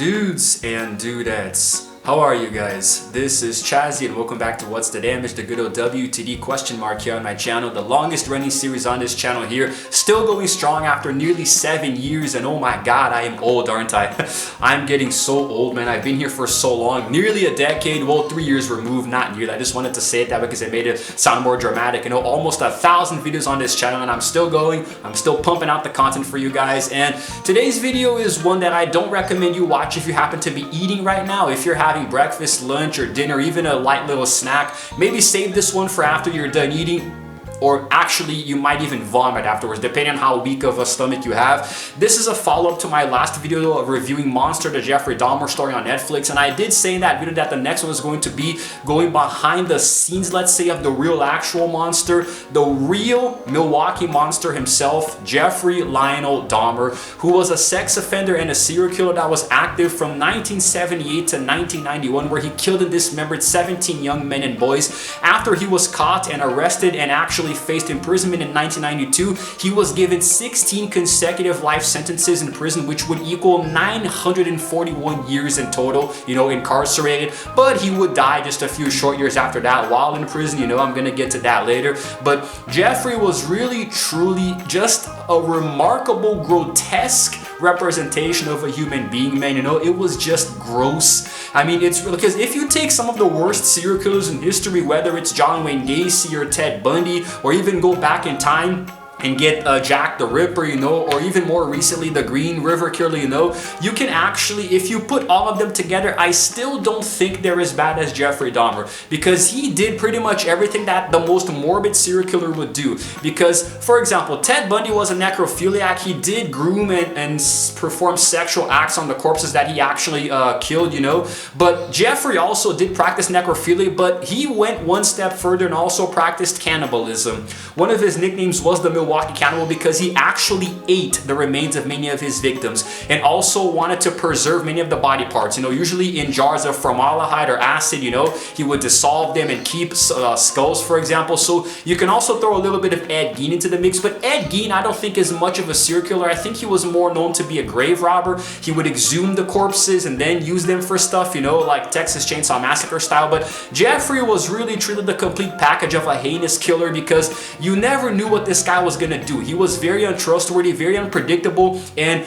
Dudes and dudettes, how are you guys? This is Chazzy and welcome back to What's the Damage, the good old WTD question mark here on my channel, the longest running series on this channel here, still going strong after nearly 7 years, and oh my god, I am old, aren't I? I'm getting so old, man. I've been here for so long, nearly a decade, well, 3 years removed, not nearly. I just wanted to say it that because it made it sound more dramatic. You know, almost 1,000 videos on this channel and I'm still going, I'm still pumping out the content for you guys, and today's video is one that I don't recommend you watch if you happen to be eating right now. If you're having breakfast, lunch, or dinner, even a light little snack, maybe save this one for after you're done eating. Or actually, you might even vomit afterwards, depending on how weak of a stomach you have. This is a follow-up to my last video of reviewing Monster, the Jeffrey Dahmer story on Netflix, and I did say in that video that the next one is going to be going behind the scenes, let's say, of the real actual monster, the real Milwaukee monster himself, Jeffrey Lionel Dahmer, who was a sex offender and a serial killer that was active from 1978 to 1991, where he killed and dismembered 17 young men and boys. After he was caught and arrested and actually faced imprisonment in 1992, he was given 16 consecutive life sentences in prison, which would equal 941 years in total, you know, incarcerated. But he would die just a few short years after that while in prison. You know, I'm gonna get to that later. But Jeffrey was really, truly just a remarkable, grotesque representation of a human being, man. You know, it was just gross. I mean, it's real, because if you take some of the worst serial killers in history, whether it's John Wayne Gacy or Ted Bundy, or even go back in time and get Jack the Ripper, you know, or even more recently the Green River Killer, you know, you can actually, if you put all of them together, I still don't think they're as bad as Jeffrey Dahmer, because he did pretty much everything that the most morbid serial killer would do. Because, for example, Ted Bundy was a necrophiliac. He did groom and perform sexual acts on the corpses that he actually killed, you know, but Jeffrey also did practice necrophilia, but he went one step further and also practiced cannibalism. One of his nicknames was the Milwaukee Cannibal because he actually ate the remains of many of his victims and also wanted to preserve many of the body parts, you know, usually in jars of formaldehyde or acid. You know, he would dissolve them and keep skulls, for example. So you can also throw a little bit of Ed Gein into the mix, but Ed Gein I don't think is much of a serial killer. I think he was more known to be a grave robber. He would exhume the corpses and then use them for stuff, you know, like Texas Chainsaw Massacre style. But Jeffrey was really treated the complete package of a heinous killer because you never knew what this guy was gonna do. He was very untrustworthy, very unpredictable, and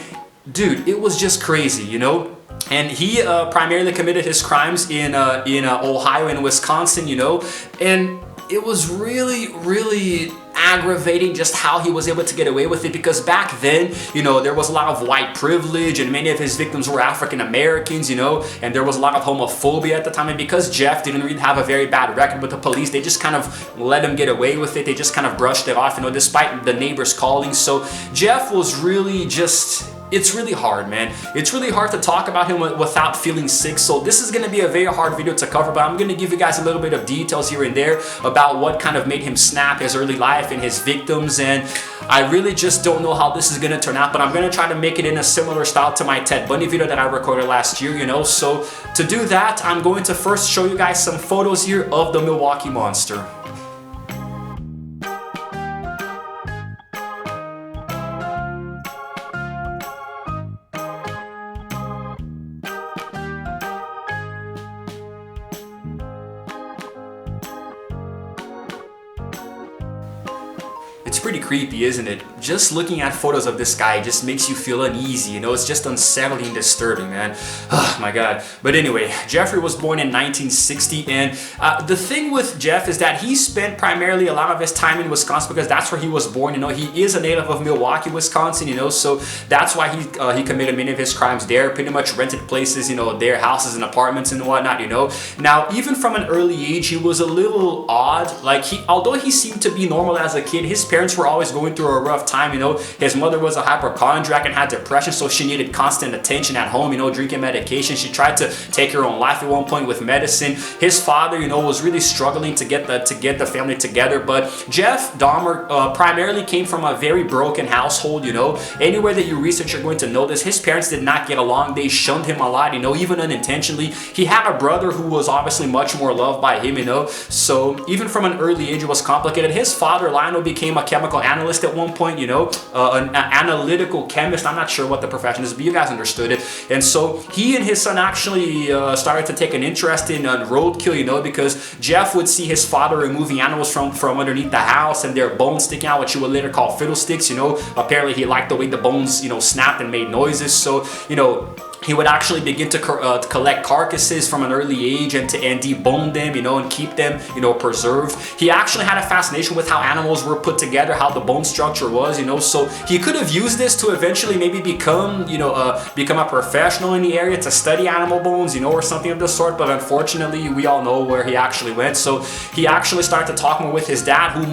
dude, it was just crazy, you know. And he primarily committed his crimes in Ohio and Wisconsin, you know, and it was really aggravating just how he was able to get away with it, because back then, you know, there was a lot of white privilege and many of his victims were African Americans, you know, and there was a lot of homophobia at the time. And because Jeff didn't really have a very bad record with the police, they just kind of let him get away with it. They just kind of brushed it off, you know, despite the neighbors calling. So Jeff was really just, it's really hard, man. It's really hard to talk about him without feeling sick. So this is going to be a very hard video to cover, but I'm going to give you guys a little bit of details here and there about what kind of made him snap, his early life and his victims. And I really just don't know how this is going to turn out, but I'm going to try to make it in a similar style to my Ted Bundy video that I recorded last year, you know. So to do that, I'm going to first show you guys some photos here of the Milwaukee Monster. It's pretty creepy, isn't it? Just looking at photos of this guy just makes you feel uneasy, you know, it's just unsettling and disturbing, man. Oh my god. But anyway, Jeffrey was born in 1960, and the thing with Jeff is that he spent primarily a lot of his time in Wisconsin because that's where he was born, you know. He is a native of Milwaukee, Wisconsin, you know, so that's why he committed many of his crimes there, pretty much rented places, you know, their houses and apartments and whatnot, you know. Now, even from an early age, he was a little odd. Like, although he seemed to be normal as a kid, his parents were always going through a rough time, you know. His mother was a hypochondriac and had depression, so she needed constant attention at home, you know, drinking medication. She tried to take her own life at one point with medicine. His father, you know, was really struggling to get the family together. But Jeff Dahmer primarily came from a very broken household, you know. Anywhere that you research, you're going to know this. His parents did not get along. They shunned him a lot, you know, even unintentionally. He had a brother who was obviously much more loved by him, you know. So even from an early age, it was complicated. His father, Lionel, became a chemical analyst at one point, you know, an analytical chemist. I'm not sure what the profession is, but you guys understood it. And so he and his son actually started to take an interest in roadkill, you know, because Jeff would see his father removing animals from underneath the house and their bones sticking out, what you would later call fiddlesticks, you know. Apparently he liked the way the bones, you know, snapped and made noises. So, you know, he would actually begin to collect carcasses from an early age and debone them, you know, and keep them, you know, preserved. He actually had a fascination with how animals were put together, how the bone structure was, you know. So he could have used this to eventually maybe become, you know, become a professional in the area to study animal bones, you know, or something of the sort. But unfortunately, we all know where he actually went. So he actually started to talk more with his dad, who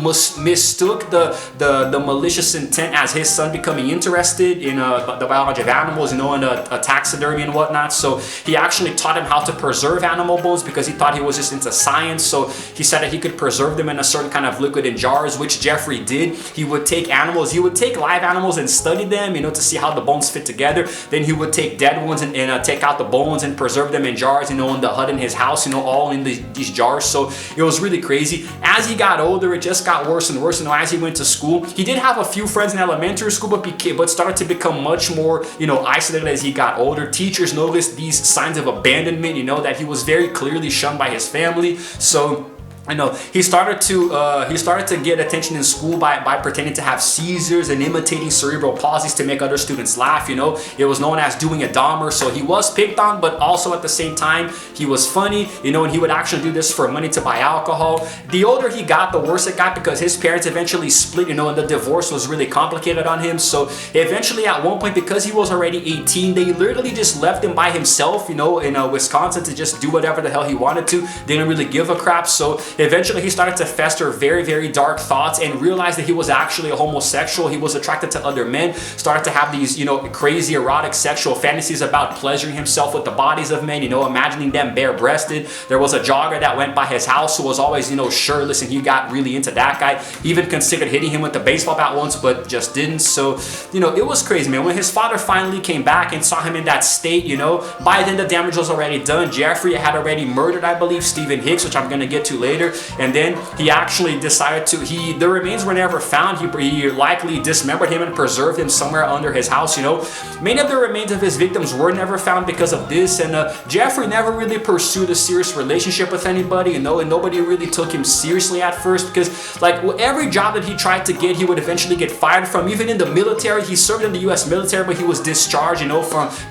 mistook the malicious intent as his son becoming interested in the biology of animals, you know, and taxidermy and whatnot. So he actually taught him how to preserve animal bones because he thought he was just into science. So he said that he could preserve them in a certain kind of liquid in jars, which Jeffrey did. He would take animals, he would take live animals and study them, you know, to see how the bones fit together. Then he would take dead ones and take out the bones and preserve them in jars, you know, in the hut in his house, you know, all in these jars. So it was really crazy. As he got older, it just got worse and worse. You know, as he went to school, he did have a few friends in elementary school, but started to become much more, you know, isolated as he got older. Teachers noticed these signs of abandonment, you know, that he was very clearly shunned by his family. So, I know he started to get attention in school by pretending to have seizures and imitating cerebral palsies to make other students laugh. You know, it was known as doing a Dahmer. So he was picked on, but also at the same time he was funny. You know, and he would actually do this for money to buy alcohol. The older he got, the worse it got because his parents eventually split. You know, and the divorce was really complicated on him. So eventually, at one point, because he was already 18, they literally just left him by himself. You know, in Wisconsin to just do whatever the hell he wanted to. They didn't really give a crap. So eventually he started to fester very, very dark thoughts and realized that he was actually a homosexual. He was attracted to other men, started to have these, you know, crazy erotic sexual fantasies about pleasuring himself with the bodies of men, you know, imagining them bare-breasted. There was a jogger that went by his house who was always, you know, shirtless, and he got really into that guy. He even considered hitting him with the baseball bat once, but just didn't. So, you know, it was crazy, man. When his father finally came back and saw him in that state, you know, by then the damage was already done. Jeffrey had already murdered, I believe, Stephen Hicks, which I'm going to get to later. And then he actually decided to, the remains were never found. He likely dismembered him and preserved him somewhere under his house, you know. Many of the remains of his victims were never found because of this. And Jeffrey never really pursued a serious relationship with anybody, you know, and nobody really took him seriously at first because, like, every job that he tried to get, he would eventually get fired from. Even in the military, he served in the U.S. military, but he was discharged, you know,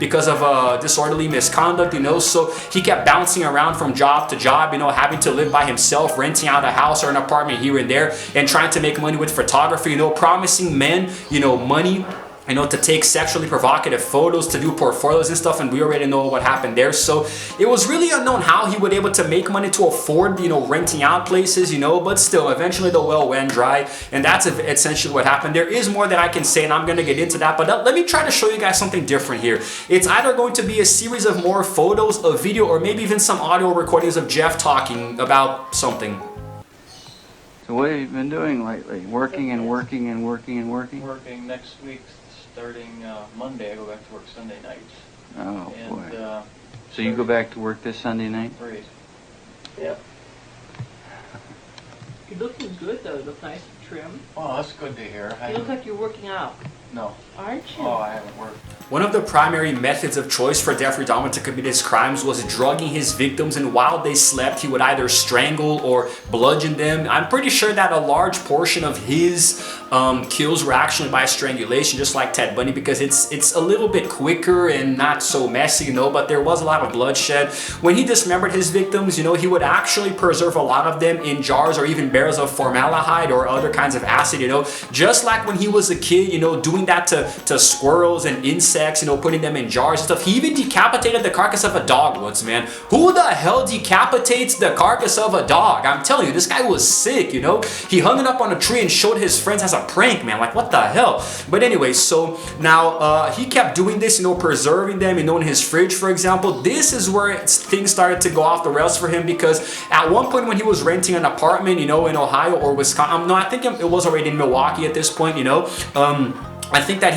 because of disorderly misconduct, you know. So he kept bouncing around from job to job, you know, having to live by himself, renting out a house or an apartment here and there, and trying to make money with photography, you know, promising men, you know, money, you know, to take sexually provocative photos, to do portfolios and stuff, and we already know what happened there. So it was really unknown how he would able to make money to afford, you know, renting out places, you know, but still, eventually the well went dry, and that's essentially what happened. There is more that I can say, and I'm going to get into that, but let me try to show you guys something different here. It's either going to be a series of more photos, a video, or maybe even some audio recordings of Jeff talking about something. So what have you been doing lately? Working and working and working and working? Working next week, starting Monday. I go back to work Sunday nights. Oh, and, boy. So you go back to work this Sunday night? Right. Yep. You're looking good though. You look nice and trim. Oh, that's good to hear. You look like you're working out. No. Aren't you? Oh, I haven't worked. One of the primary methods of choice for Jeffrey Dahmer to commit his crimes was drugging his victims, and while they slept, he would either strangle or bludgeon them. I'm pretty sure that a large portion of his kills were actually by strangulation, just like Ted Bundy, because it's a little bit quicker and not so messy, you know, but there was a lot of bloodshed. When he dismembered his victims, you know, he would actually preserve a lot of them in jars or even barrels of formaldehyde or other kinds of acid, you know, just like when he was a kid, you know, doing that to squirrels and insects, you know, putting them in jars and stuff. He even decapitated the carcass of a dog once, man. Who the hell decapitates the carcass of a dog? I'm telling you, this guy was sick, you know. He hung it up on a tree and showed his friends as a prank, man. Like, what the hell? But anyway, so now he kept doing this, you know, preserving them, you know, in his fridge, for example. This is where things started to go off the rails for him, because at one point when he was renting an apartment, you know, in Ohio or Wisconsin, no, I think it was already in Milwaukee at this point, you know, I think that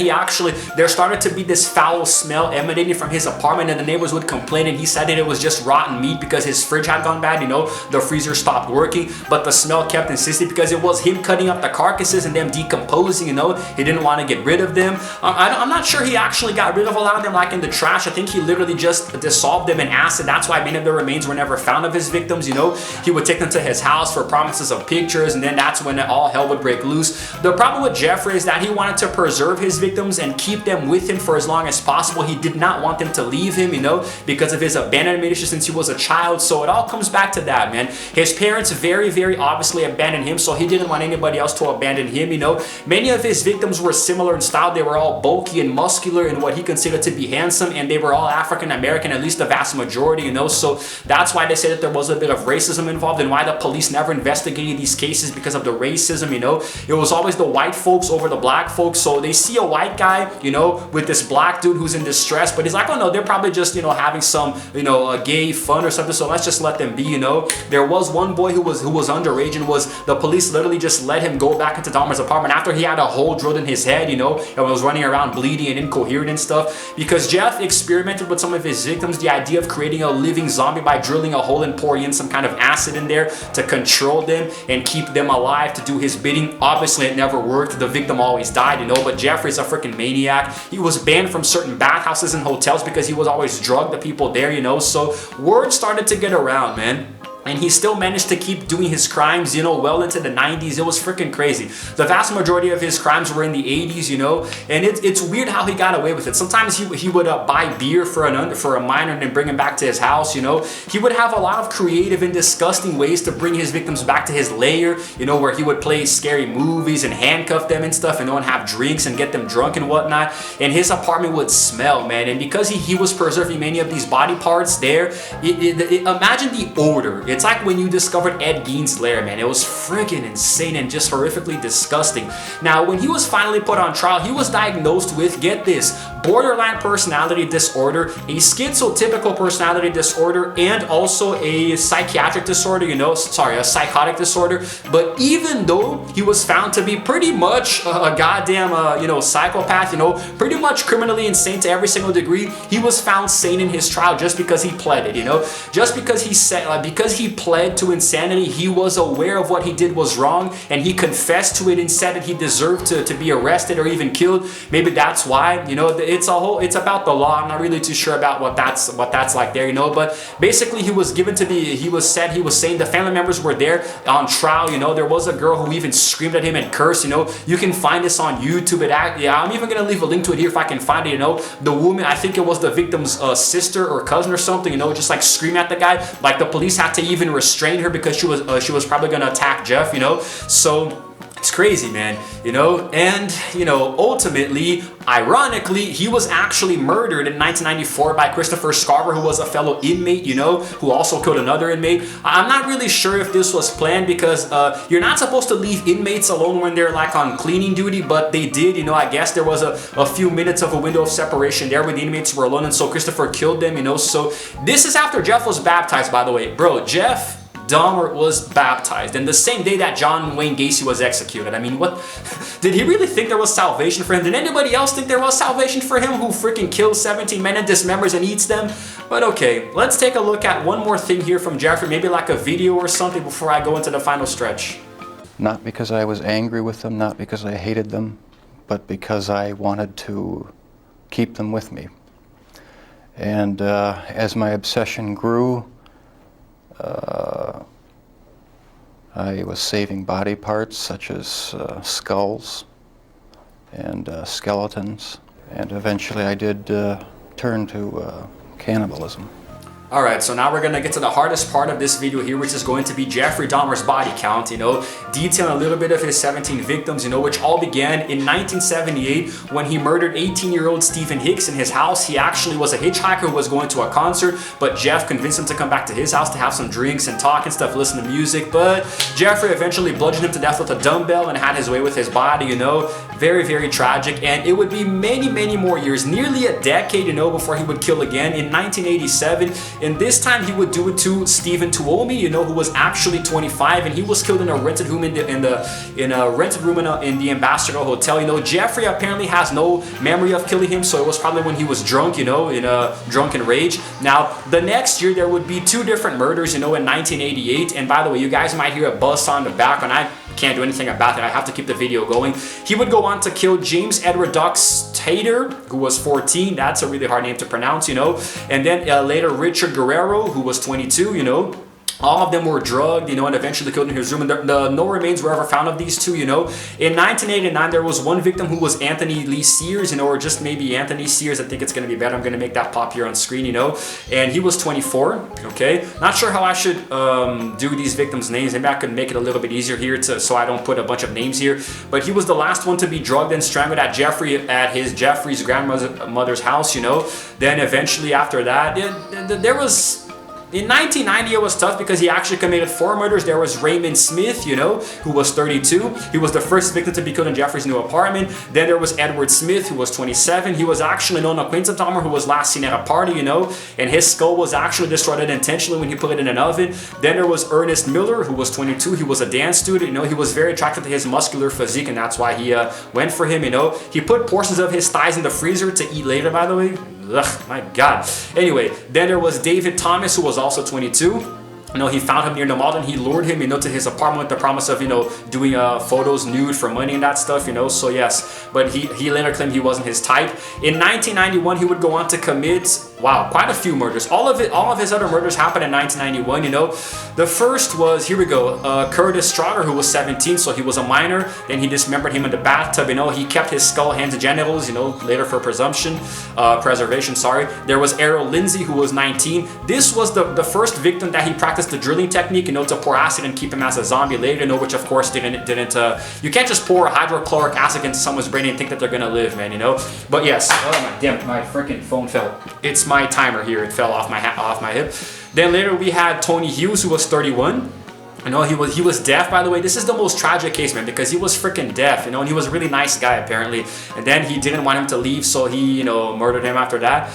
there started to be this foul smell emanating from his apartment, and the neighbors would complain, and he said that it was just rotten meat because his fridge had gone bad, you know, the freezer stopped working, but the smell kept insisting because it was him cutting up the carcasses and them decomposing, you know, he didn't want to get rid of them. I'm not sure he actually got rid of a lot of them like in the trash. I think he literally just dissolved them in acid. That's why many of the remains were never found of his victims, you know. He would take them to his house for promises of pictures, and then that's when all hell would break loose. The problem with Jeffrey is that he wanted to preserve his victims and keep them with him for as long as possible. He did not want them to leave him, you know, because of his abandonment issue since he was a child. So it all comes back to that, man. His parents very, very obviously abandoned him, so he didn't want anybody else to abandon him, you know. Many of his victims were similar in style. They were all bulky and muscular and what he considered to be handsome, and they were all African American, at least the vast majority, you know. So that's why they say that there was a bit of racism involved, and why the police never investigated these cases, because of the racism, you know. It was always the white folks over the black folks. So they see a white guy, you know, with this black dude who's in distress, but he's like, oh no, they're probably just, you know, having some, you know, gay fun or something, so let's just let them be, you know. There was one boy who was underage, and the police literally just let him go back into Dahmer's apartment after he had a hole drilled in his head, you know, and was running around bleeding and incoherent and stuff, because Jeff experimented with some of his victims, the idea of creating a living zombie by drilling a hole and pouring in some kind of acid in there to control them and keep them alive to do his bidding. Obviously it never worked. The victim always died, you know, but Jeffrey's a freaking maniac. He was banned from certain bathhouses and hotels because he was always drugged the people there, you know. So word started to get around, man. And he still managed to keep doing his crimes, you know, well into the 90s. It was freaking crazy. The vast majority of his crimes were in the 80s, you know, and it's weird how he got away with it. Sometimes he would buy beer for a minor and then bring him back to his house, you know. He would have a lot of creative and disgusting ways to bring his victims back to his lair, you know, where he would play scary movies and handcuff them and stuff, and go and have drinks and get them drunk and whatnot. And his apartment would smell, man. And because he was preserving many of these body parts there, imagine the odor. It's like when you discovered Ed Gein's lair, man. It was freaking insane and just horrifically disgusting. Now, when he was finally put on trial, he was diagnosed with, get this, borderline personality disorder, a schizotypical personality disorder, and also a psychiatric disorder, you know, sorry, a psychotic disorder. But even though he was found to be pretty much a goddamn, you know, psychopath, you know, pretty much criminally insane to every single degree, he was found sane in his trial just because he pled it, you know. Just because he said, because he pled to insanity, he was aware of what he did was wrong, and he confessed to it and said that he deserved to be arrested or even killed. Maybe that's why, you know, it's about the law. I'm not really too sure about what that's like there, you know. But basically, he was saying the family members were there on trial, you know. There was a girl who even screamed at him and cursed, you know. You can find this on YouTube. I'm even gonna leave a link to it here if I can find it, you know. The woman, I think it was the victim's sister or cousin or something, you know, just like scream at the guy. Like the police had to even restrain her because she was probably gonna attack Jeff, you know. So it's crazy, man, you know. And, you know, ultimately, ironically, he was actually murdered in 1994 by Christopher Scarver, who was a fellow inmate, you know, who also killed another inmate. I'm not really sure if this was planned, because you're not supposed to leave inmates alone when they're like on cleaning duty, but they did, you know. I guess there was a few minutes of a window of separation there when the inmates were alone, and so Christopher killed them, you know. So this is after Jeff was baptized, by the way. Bro, Jeff Dahmer was baptized, and the same day that John Wayne Gacy was executed. I mean, what? Did he really think there was salvation for him? Did anybody else think there was salvation for him, who freaking kills 17 men and dismembers and eats them? But okay, let's take a look at one more thing here from Jeffrey, maybe like a video or something before I go into the final stretch. Not because I was angry with them, not because I hated them, but because I wanted to keep them with me. And as my obsession grew, I was saving body parts such as skulls and skeletons, and eventually I did turn to cannibalism. Alright, so now we're gonna get to the hardest part of this video here, which is going to be Jeffrey Dahmer's body count, you know, detailing a little bit of his 17 victims, you know, which all began in 1978 when he murdered 18-year-old Stephen Hicks in his house. He actually was a hitchhiker who was going to a concert, but Jeff convinced him to come back to his house to have some drinks and talk and stuff, listen to music. But Jeffrey eventually bludgeoned him to death with a dumbbell and had his way with his body, you know. Very, very tragic. And it would be many, many more years, nearly a decade, you know, before he would kill again. In 1987, And this time he would do it to Stephen Tuomi, you know, who was actually 25, and he was killed in a rented room in the Ambassador Hotel. You know, Jeffrey apparently has no memory of killing him, so it was probably when he was drunk, you know, in a drunken rage. Now, the next year there would be 2 different murders, you know, in 1988. And by the way, you guys might hear a buzz on the background. I can't do anything about that. I have to keep the video going. He would go on to kill James Edward Dux Tater, who was 14. That's a really hard name to pronounce, you know. And then later Richard Guerrero, who was 22, you know. All of them were drugged, you know, and eventually killed in his room. And no remains were ever found of these 2, you know. In 1989, there was one victim who was Anthony Lee Sears, you know, or just maybe Anthony Sears. I think it's going to be better. I'm going to make that pop here on screen, you know. And he was 24, okay. Not sure how I should do these victims' names. Maybe I could make it a little bit easier here so I don't put a bunch of names here. But he was the last one to be drugged and strangled at Jeffrey's grandmother's house, you know. Then eventually after that, there was... In 1990, it was tough because he actually committed 4 murders. There was Raymond Smith, you know, who was 32. He was the first victim to be killed in Jeffrey's new apartment. Then there was Edward Smith, who was 27. He was actually known acquaintance of Dahmer, who was last seen at a party, you know, and his skull was actually destroyed intentionally when he put it in an oven. Then there was Ernest Miller, who was 22. He was a dance student, you know. He was very attracted to his muscular physique, and that's why he went for him, you know. He put portions of his thighs in the freezer to eat later, by the way. Ugh, my God. Anyway, then there was David Thomas, who was also 22. You know, he found him near the mall and he lured him, you know, to his apartment with the promise of, you know, doing photos nude for money and that stuff, you know. So yes, but he later claimed he wasn't his type. In 1991, he would go on to commit, wow, quite a few murders. All of his other murders happened in 1991, you know. The first was, here we go, Curtis Strother, who was 17, so he was a minor. Then he dismembered him in the bathtub, you know. He kept his skull, hands, and genitals, you know, later for preservation, sorry. There was Errol Lindsay, who was 19. This was the first victim that he practiced the drilling technique, you know, to pour acid and keep him as a zombie later, you know, which of course didn't you can't just pour hydrochloric acid into someone's brain and think that they're gonna live, man, you know. But yes, oh my freaking phone fell. It's my timer here, it fell off my hip. Then later we had Tony Hughes, who was 31. You know, he was deaf, by the way. This is the most tragic case, man, because he was freaking deaf, you know, and he was a really nice guy apparently. And then he didn't want him to leave, so he, you know, murdered him after that.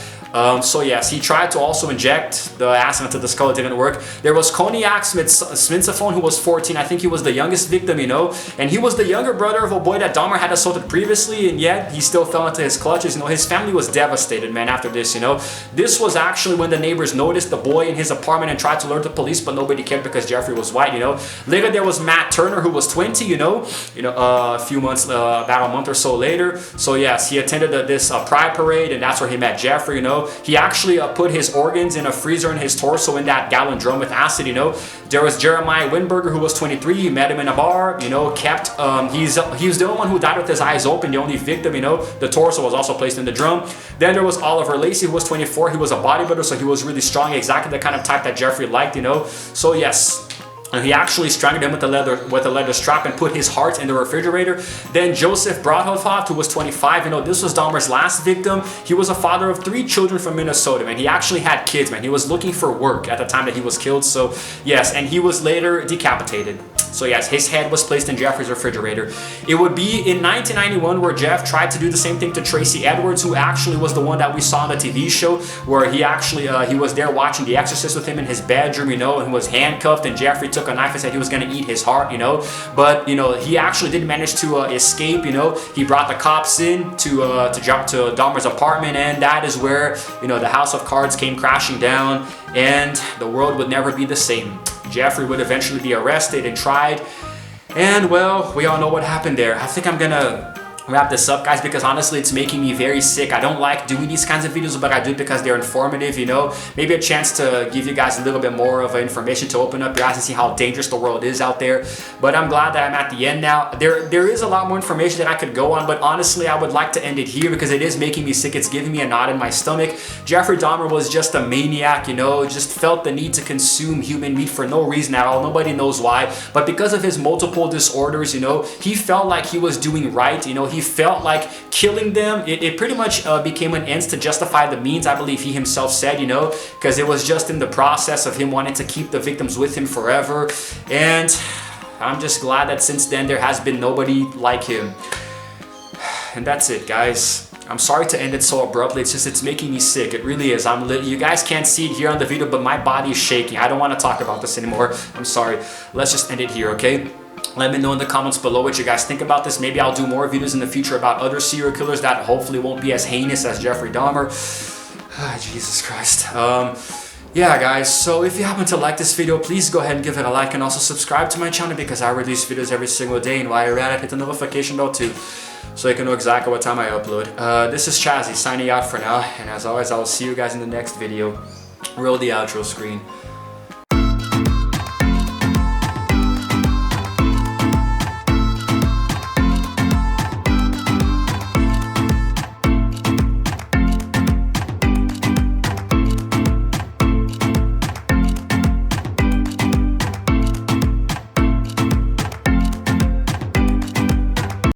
So yes, he tried to also inject the acid into the skull. It didn't work. There was Cognac Sminsophone, who was 14. I think he was the youngest victim, you know, and he was the younger brother of a boy that Dahmer had assaulted previously, and yet he still fell into his clutches. You know, his family was devastated, man, after this, you know. This was actually when the neighbors noticed the boy in his apartment and tried to alert the police, but nobody cared because Jeffrey was white, you know. Later there was Matt Turner, who was 20, you know, a few months, about a month or so later. So yes, he attended this Pride Parade, and that's where he met Jeffrey, you know. He actually put his organs in a freezer in his torso in that gallon drum with acid, you know. There was Jeremiah Winberger, who was 23. He met him in a bar, you know, he's the only one who died with his eyes open, the only victim, you know. The torso was also placed in the drum. Then there was Oliver Lacey, who was 24. He was a bodybuilder, so he was really strong, exactly the kind of type that Jeffrey liked, you know. So yes. And he actually strangled him with a leather strap and put his heart in the refrigerator. Then Joseph Brodhoff, who was 25, you know, this was Dahmer's last victim. He was a father of 3 children from Minnesota, man. He actually had kids, man. He was looking for work at the time that he was killed. So yes, and he was later decapitated. So yes, his head was placed in Jeffrey's refrigerator. It would be in 1991 where Jeff tried to do the same thing to Tracy Edwards, who actually was the one that we saw on the TV show, where he actually he was there watching The Exorcist with him in his bedroom, you know, and he was handcuffed, and Jeffrey took a knife and said he was going to eat his heart, you know. But you know, he actually did manage to escape, you know. He brought the cops in to Dahmer's apartment, and that is where, you know, the house of cards came crashing down, and the world would never be the same. Jeffrey would eventually be arrested and tried, and well, we all know what happened there. I think I'm gonna wrap this up, guys, because honestly it's making me very sick. I don't like doing these kinds of videos, but I do it because they're informative, you know. Maybe a chance to give you guys a little bit more of information to open up your eyes and see how dangerous the world is out there. But I'm glad that I'm at the end now. There is a lot more information that I could go on, but honestly I would like to end it here because it is making me sick. It's giving me a knot in my stomach. Jeffrey Dahmer was just a maniac, you know, just felt the need to consume human meat for no reason at all. Nobody knows why, but because of his multiple disorders, you know, he felt like he was doing right, you know. He felt like killing them, it pretty much became an ends to justify the means, I believe he himself said, you know, because it was just in the process of him wanting to keep the victims with him forever. And I'm just glad that since then there has been nobody like him. And that's it, guys. I'm sorry to end it so abruptly. It's making me sick. It really is. You guys can't see it here on the video, but my body is shaking. I don't want to talk about this anymore. I'm sorry. Let's just end it here, okay? Let me know in the comments below what you guys think about this. Maybe I'll do more videos in the future about other serial killers that hopefully won't be as heinous as Jeffrey Dahmer. Jesus Christ. Yeah, guys, so if you happen to like this video, please go ahead and give it a like and also subscribe to my channel because I release videos every single day. And while you're at it, hit the notification bell too, so you can know exactly what time I upload. This is Chazzy signing out for now, and as always, I will see you guys in the next video. Roll the outro screen.